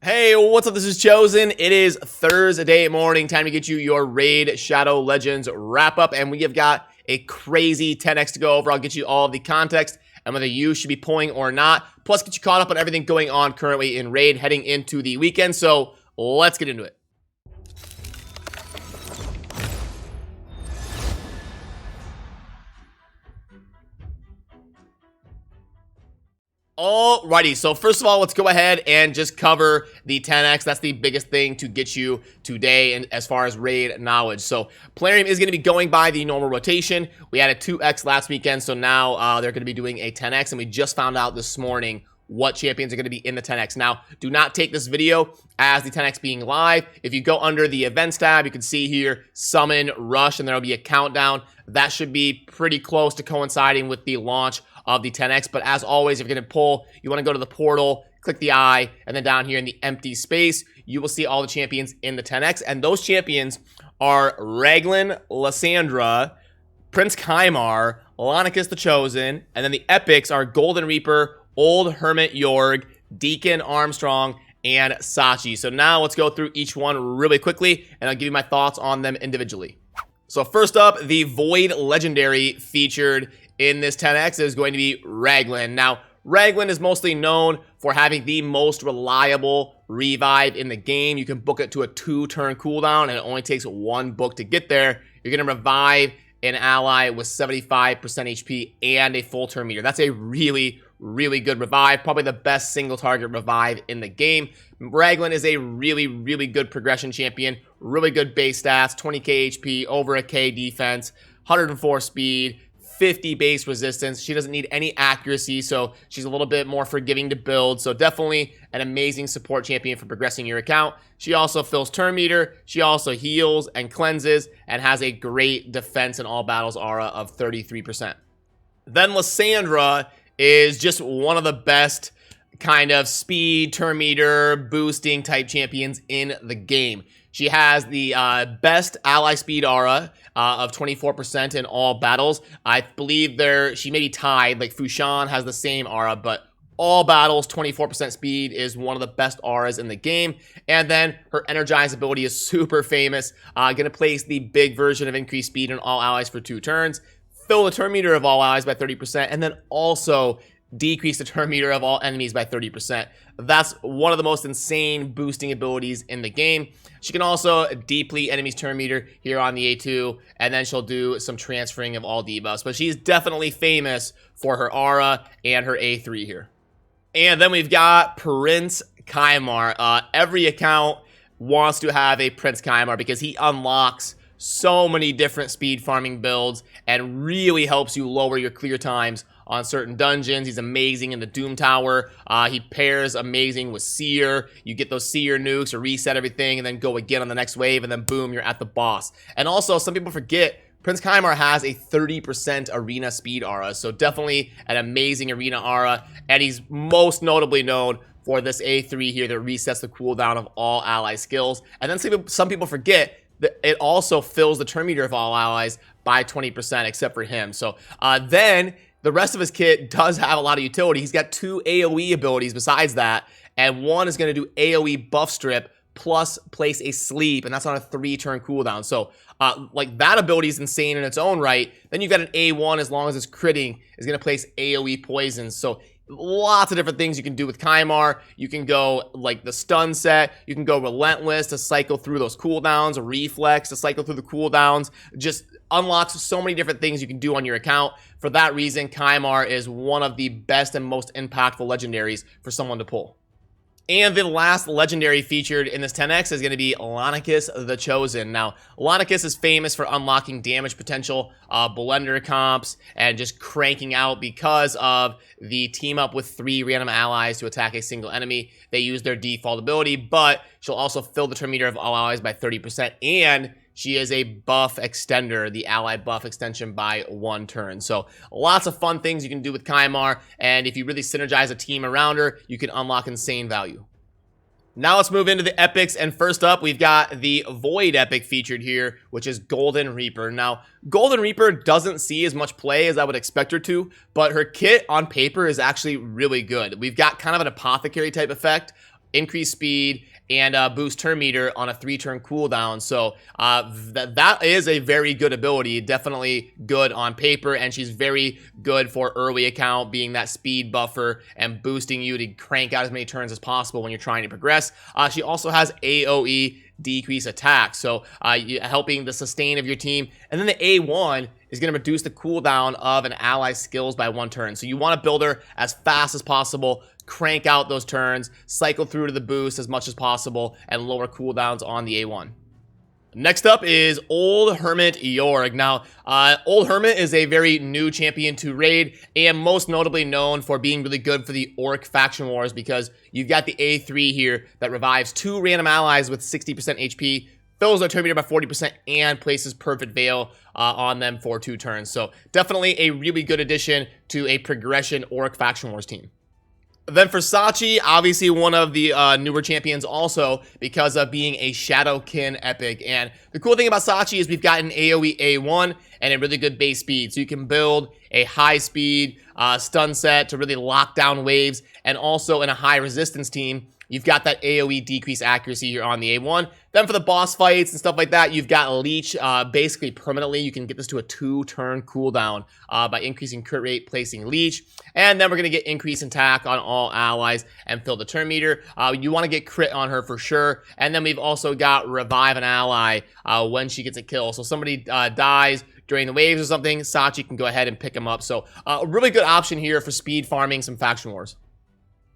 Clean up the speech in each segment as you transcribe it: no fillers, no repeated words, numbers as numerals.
Hey, what's up? This is Chosen. It is Thursday morning. Time to get you your Raid Shadow Legends wrap up. And we have got a crazy 10x to go over. I'll get you all of the context and whether you should be pulling or not. Plus, get you caught up on everything going on currently in Raid heading into the weekend. So let's get into it. Alrighty, so first of all, let's go ahead and just cover the 10x. That's the biggest thing to get you today and as far as raid knowledge. So Plarium is going to be going by the normal rotation. We had a 2x last weekend, so now they're going to be doing a 10x, and we just found out this morning what champions are going to be in the 10x. Now, do not take this video as the 10x being live. If you go under the events tab, you can see here, summon, rush, and there will be a countdown. That should be pretty close to coinciding with the launch of the 10x. But as always, if you're going to pull, you want to go to the portal, click the eye, and then down here in the empty space, you will see all the champions in the 10x. And those champions are Raglan, Lysandra, Prince Kymar, Lonicus the Chosen, and then the epics are Golden Reaper, Old Hermit Yorg, Deacon Armstrong, and Sachi. So now let's go through each one really quickly, and I'll give you my thoughts on them individually. So first up, the Void Legendary featured in this 10x is going to be Raglan. Now, Raglan is mostly known for having the most reliable revive in the game. You can book it to a 2-turn cooldown, and it only takes 1 book to get there. You're going to revive an ally with 75% HP and a full turn meter. That's a really good revive. Probably the best single target revive in the game. Raglan is a really good progression champion. Really good base stats, 20k HP, over a K defense, 104 speed, 50 base resistance. She doesn't need any accuracy, so she's a little bit more forgiving to build. So definitely an amazing support champion for progressing your account. She also fills turn meter. She also heals and cleanses and has a great defense in all battles aura of 33%. Then Lysandra is just one of the best kind of speed, turn meter, boosting type champions in the game. She has the best ally speed aura of 24% in all battles. I believe she may be tied, like Fushan has the same aura, but all battles, 24% speed is one of the best auras in the game. And then her Energize ability is super famous. Gonna place the big version of increased speed in all allies for 2 turns, fill the turn meter of all allies by 30%, and then also decrease the turn meter of all enemies by 30%. That's one of the most insane boosting abilities in the game. She can also deplete enemies' turn meter here on the A2, and then she'll do some transferring of all debuffs. But she's definitely famous for her aura and her A3 here. And then we've got Prince Kymar. Every account wants to have a Prince Kymar because he unlocks so many different speed farming builds and really helps you lower your clear times on certain dungeons. He's amazing in the Doom Tower. He pairs amazing with Seer. You get those Seer nukes to reset everything and then go again on the next wave, and then boom, you're at the boss. And also, some people forget, Prince Kymar has a 30% arena speed aura, so definitely an amazing arena aura, and he's most notably known for this A3 here that resets the cooldown of all ally skills. And then some people forget that it also fills the turn meter of all allies by 20%, except for him. So then the rest of his kit does have a lot of utility. He's got 2 AoE abilities besides that, and one is going to do AoE buff strip plus place a sleep, and that's on a 3-turn cooldown. So like that ability is insane in its own right. Then you've got an A1, as long as it's critting, is going to place AoE poisons. So lots of different things you can do with Kymar. You can go like the stun set. You can go relentless to cycle through those cooldowns, reflex to cycle through the cooldowns. Just unlocks so many different things you can do on your account. For that reason, Kymar is one of the best and most impactful legendaries for someone to pull. And the last legendary featured in this 10x is going to be Lonicus the Chosen. Now, Lonicus is famous for unlocking damage potential, blender comps, and just cranking out because of the team up with 3 random allies to attack a single enemy. They use their default ability, but she'll also fill the turn meter of all allies by 30%, and she is a buff extender, the ally buff extension by 1 turn. So lots of fun things you can do with Kymar, and if you really synergize a team around her, you can unlock insane value. Now let's move into the epics, and first up we've got the Void epic featured here, which is Golden Reaper. Now, Golden Reaper doesn't see as much play as I would expect her to, but her kit on paper is actually really good. We've got kind of an apothecary type effect increased speed, and boost turn meter on a 3-turn cooldown. So that is a very good ability. Definitely good on paper, and she's very good for early account, being that speed buffer and boosting you to crank out as many turns as possible when you're trying to progress. She also has AoE decrease attack, so helping the sustain of your team. And then the A1 is going to reduce the cooldown of an ally's skills by 1 turn. So you want to build her as fast as possible, crank out those turns, cycle through to the boost as much as possible, and lower cooldowns on the A1. Next up is Old Hermit Yorg. Now, Old Hermit is a very new champion to raid, and most notably known for being really good for the Orc faction wars, because you've got the A3 here that revives 2 random allies with 60% HP, fills their turn meter by 40%, and places Perfect Veil on them for 2 turns. So definitely a really good addition to a progression Orc faction wars team. Then for Sachi, obviously one of the newer champions also, because of being a Shadowkin epic. And the cool thing about Sachi is we've got an AoE A1 and a really good base speed. So you can build a high speed stun set to really lock down waves. And also in a high resistance team, you've got that AoE decrease accuracy here on the A1. Then for the boss fights and stuff like that, you've got Leech basically permanently. You can get this to a 2-turn cooldown by increasing crit rate, placing Leech. And then we're going to get increase in attack on all allies and fill the turn meter. You want to get crit on her for sure. And then we've also got revive an ally when she gets a kill. So somebody dies during the waves or something, Sachi can go ahead and pick them up. So a really good option here for speed farming some faction wars.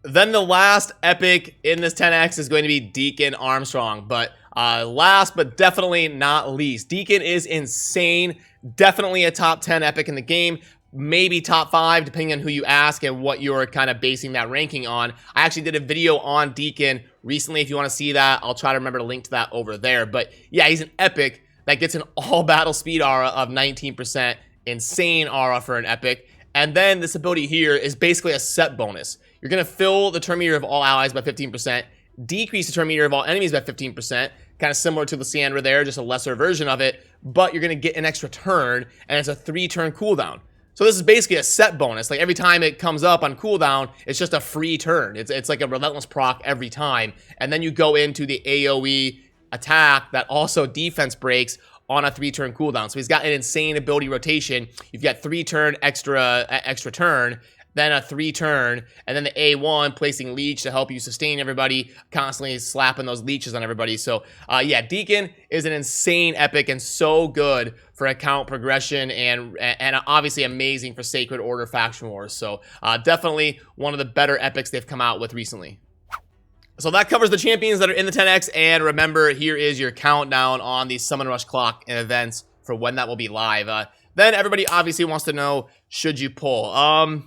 Then the last epic in this 10X is going to be Deacon Armstrong. But last but definitely not least, Deacon is insane. Definitely a top 10 epic in the game. Maybe top 5, depending on who you ask and what you're kind of basing that ranking on. I actually did a video on Deacon recently. If you want to see that, I'll try to remember to link to that over there. But yeah, he's an epic that gets an all battle speed aura of 19%. Insane aura for an epic. And then this ability here is basically a set bonus. You're going to fill the turn meter of all allies by 15%, decrease the turn meter of all enemies by 15%, kind of similar to Lysandra there, just a lesser version of it, but you're going to get an extra turn, and it's a 3-turn cooldown. So this is basically a set bonus. Like every time it comes up on cooldown, it's just a free turn. It's like a relentless proc every time. And then you go into the AoE attack that also defense breaks on a 3-turn cooldown. So he's got an insane ability rotation. You've got 3-turn extra turn, then a 3-turn, and then the A1 placing Leech to help you sustain everybody, constantly slapping those leeches on everybody. So yeah, Deacon is an insane epic and so good for account progression and obviously amazing for Sacred Order faction wars. So definitely one of the better epics they've come out with recently. So that covers the champions that are in the 10X, and remember, here is your countdown on the Summon Rush clock and events for when that will be live. Then everybody obviously wants to know, should you pull?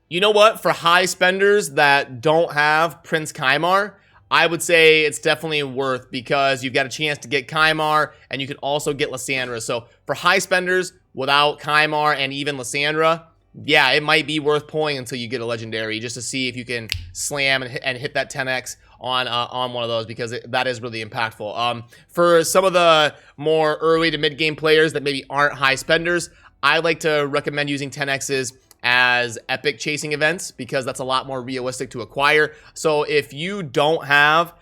You know what? For high spenders that don't have Prince Kymar, I would say it's definitely worth, because you've got a chance to get Kymar and you can also get Lysandra. So for high spenders without Kymar and even Lysandra, yeah, it might be worth pulling until you get a legendary, just to see if you can slam and hit that 10X on one of those, because that is really impactful. For some of the more early to mid game players that maybe aren't high spenders, I like to recommend using 10Xs as epic chasing events, because that's a lot more realistic to acquire. So if you don't have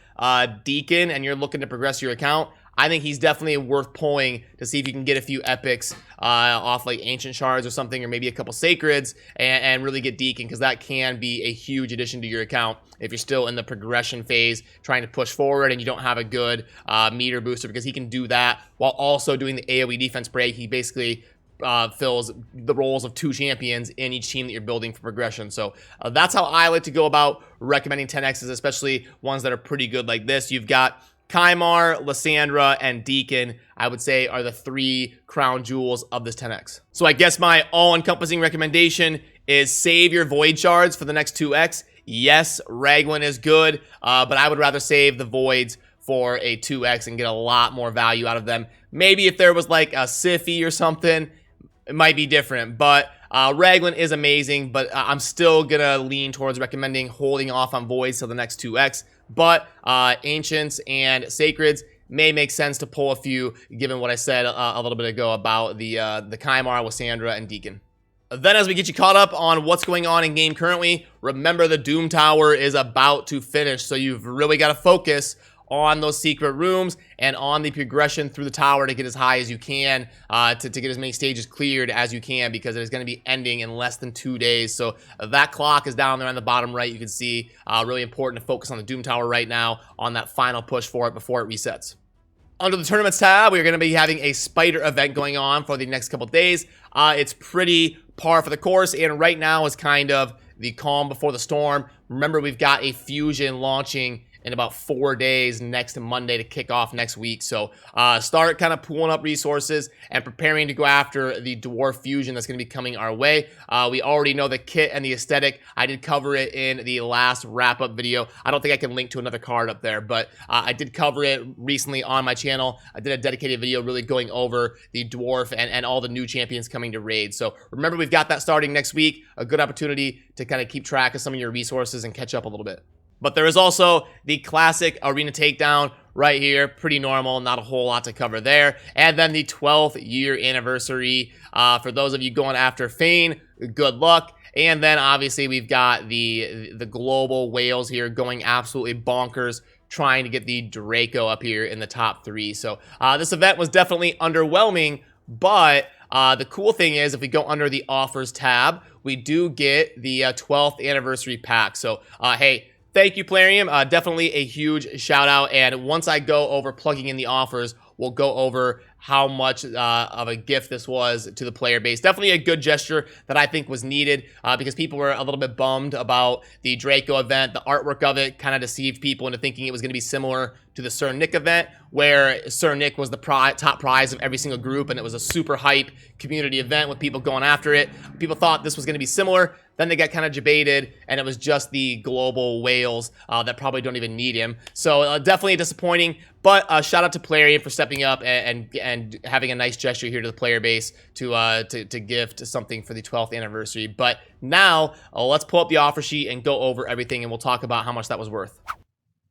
Deacon and you're looking to progress your account, I think he's definitely worth pulling to see if you can get a few epics off like Ancient Shards or something, or maybe a couple Sacreds, and really get Deacon, because that can be a huge addition to your account if you're still in the progression phase trying to push forward and you don't have a good meter booster, because he can do that while also doing the AoE defense break. He basically fills the roles of 2 champions in each team that you're building for progression. So that's how I like to go about recommending 10Xs, especially ones that are pretty good like this. You've got Kymar, Lysandra, and Deacon, I would say, are the 3 crown jewels of this 10X. So I guess my all-encompassing recommendation is save your Void Shards for the next 2X. Yes, Raglan is good, but I would rather save the Voids for a 2X and get a lot more value out of them. Maybe if there was like a Siffy or something, it might be different, but Raglan is amazing, but I'm still gonna lean towards recommending holding off on Voids till the next 2X. But Ancients and Sacreds may make sense to pull a few, given what I said a little bit ago about the Kymar, Lysandra, and Deacon. Then as we get you caught up on what's going on in game currently, remember the Doom Tower is about to finish, so you've really got to focus on those secret rooms and on the progression through the tower to get as high as you can, to get as many stages cleared as you can, because it is going to be ending in less than 2 days. So that clock is down there on the bottom right. You can see really important to focus on the Doom Tower right now on that final push for it before it resets. Under the tournaments tab, we're going to be having a spider event going on for the next couple days. It's pretty par for the course, and right now is kind of the calm before the storm. Remember, we've got a fusion launching in about 4 days next Monday to kick off next week. So start kind of pooling up resources and preparing to go after the Dwarf Fusion that's going to be coming our way. We already know the kit and the aesthetic. I did cover it in the last wrap-up video. I don't think I can link to another card up there, but I did cover it recently on my channel. I did a dedicated video really going over the Dwarf and all the new champions coming to Raid. So remember, we've got that starting next week. A good opportunity to kind of keep track of some of your resources and catch up a little bit. But there is also the classic arena takedown right here. Pretty normal, not a whole lot to cover there. And then the 12th year anniversary. For those of you going after Fane, good luck. And then obviously we've got the global whales here going absolutely bonkers, trying to get the Draco up here in the top 3. So this event was definitely underwhelming, but the cool thing is, if we go under the offers tab, we do get the 12th anniversary pack. So hey, thank you, Plarium. Definitely a huge shout out. And once I go over plugging in the offers, we'll go over how much of a gift this was to the player base. Definitely a good gesture that I think was needed, because people were a little bit bummed about the Draco event. The artwork of it kind of deceived people into thinking it was going to be similar to the Sir Nick event, where Sir Nick was the top prize of every single group, and it was a super hype community event with people going after it. People thought this was going to be similar. Then they got kind of debated, and it was just the global whales that probably don't even need him. So definitely disappointing, but shout out to Plarium for stepping up and having a nice gesture here to the player base to gift something for the 12th anniversary. But now let's pull up the offer sheet and go over everything, and we'll talk about how much that was worth.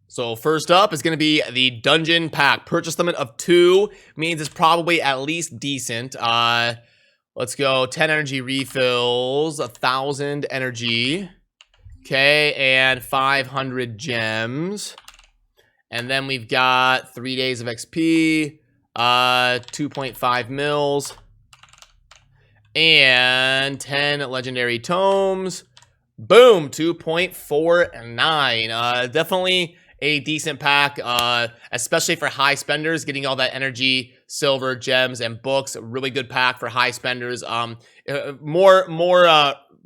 So first up is going to be the Dungeon Pack. Purchase limit of 2 means it's probably at least decent. Let's go 10 energy refills, 1,000 energy, okay, and 500 gems. And then we've got 3 days of XP, 2.5 mils, and 10 legendary tomes. Boom, 2.49. Definitely a decent pack, especially for high spenders, getting all that energy, silver, gems, and books. A really good pack for high spenders. More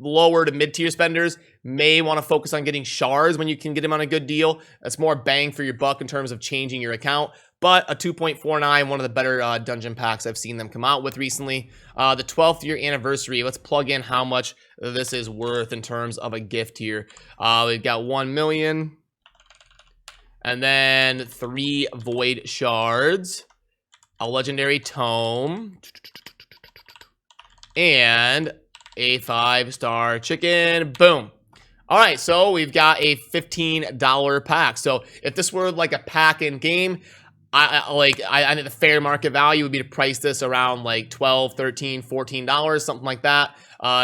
lower to mid-tier spenders may want to focus on getting shards when you can get them on a good deal. That's more bang for your buck in terms of changing your account. But a 2.49, one of the better dungeon packs I've seen them come out with recently. The 12th year anniversary, let's plug in how much this is worth in terms of a gift here. We've got 1 million. And then 3 void shards, a legendary tome, and a 5-star chicken. Boom. All right, so we've got a $15 pack. So if this were like a pack in game, I think the fair market value would be to price this around like $12, $13, $14, something like that,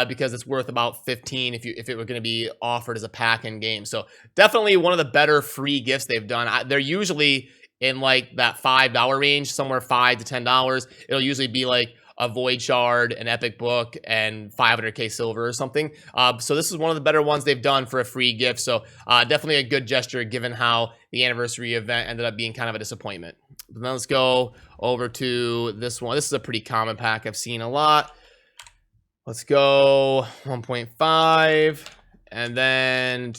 because it's worth about $15 if it were going to be offered as a pack in game. So definitely one of the better free gifts they've done. They're usually in like that $5 range, somewhere $5 to $10. It'll usually be like a void shard, an epic book, and 500k silver or something. So this is one of the better ones they've done for a free gift. So definitely a good gesture given how the anniversary event ended up being kind of a disappointment. But then let's go over to this one. This is a pretty common pack I've seen a lot. Let's go 1.5, and then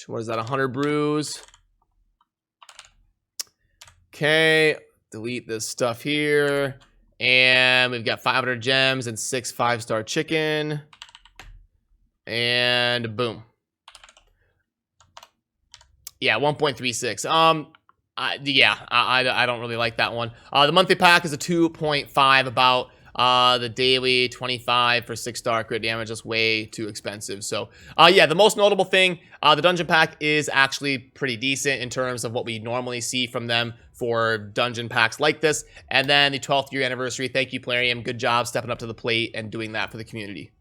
what is that? 100 brews. Okay, delete this stuff here. And we've got 500 gems and 6 5-star chicken. And boom. Yeah, 1.36. I don't really like that one. The monthly pack is a 2.5 about. The daily 25 for 6-star crit damage, just way too expensive. So yeah, the most notable thing, the dungeon pack is actually pretty decent in terms of what we normally see from them for dungeon packs like this. And then the 12th year anniversary, thank you, Plarium. Good job stepping up to the plate and doing that for the community.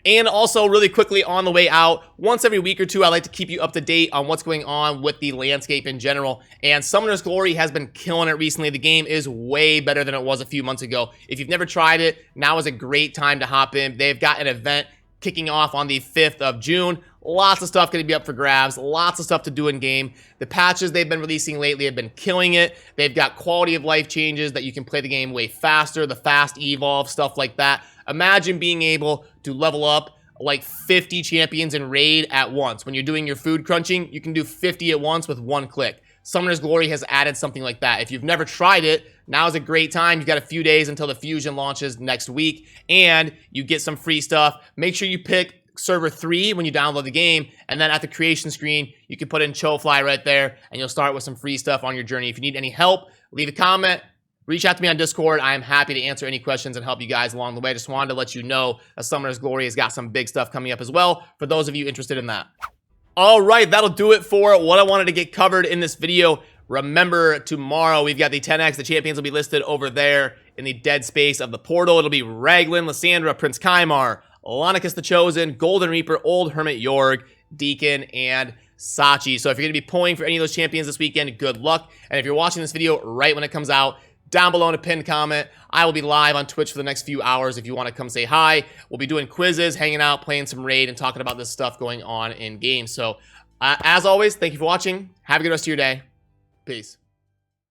And also, really quickly on the way out, once every week or two, I like to keep you up to date on what's going on with the landscape in general. And Summoner's Glory has been killing it recently. The game is way better than it was a few months ago. If you've never tried it, now is a great time to hop in. They've got an event kicking off on the 5th of June. Lots of stuff going to be up for grabs. Lots of stuff to do in game. The patches they've been releasing lately have been killing it. They've got quality of life changes that you can play the game way faster, the fast evolve, stuff like that. Imagine being able to level up like 50 champions in raid at once. When you're doing your food crunching, you can do 50 at once with one click. Summoner's Glory has added something like that. If you've never tried it, now is a great time. You've got a few days until the Fusion launches next week, and you get some free stuff. Make sure you pick server 3 when you download the game, and then at the creation screen, you can put in Chofly right there, and you'll start with some free stuff on your journey. If you need any help, leave a comment. Reach out to me on Discord. I am happy to answer any questions and help you guys along the way. Just wanted to let you know that Summoner's Glory has got some big stuff coming up as well for those of you interested in that. All right, that'll do it for what I wanted to get covered in this video. Remember, tomorrow we've got the 10X. The champions will be listed over there in the dead space of the portal. It'll be Raglan, Lysandra, Prince Kymar, Lonicus the Chosen, Golden Reaper, Old Hermit Yorg, Deacon, and Sachi. So if you're going to be pulling for any of those champions this weekend, good luck. And if you're watching this video right when it comes out, down below in a pinned comment, I will be live on Twitch for the next few hours if you want to come say hi. We'll be doing quizzes, hanging out, playing some raid, and talking about this stuff going on in game. So, as always, thank you for watching. Have a good rest of your day. Peace.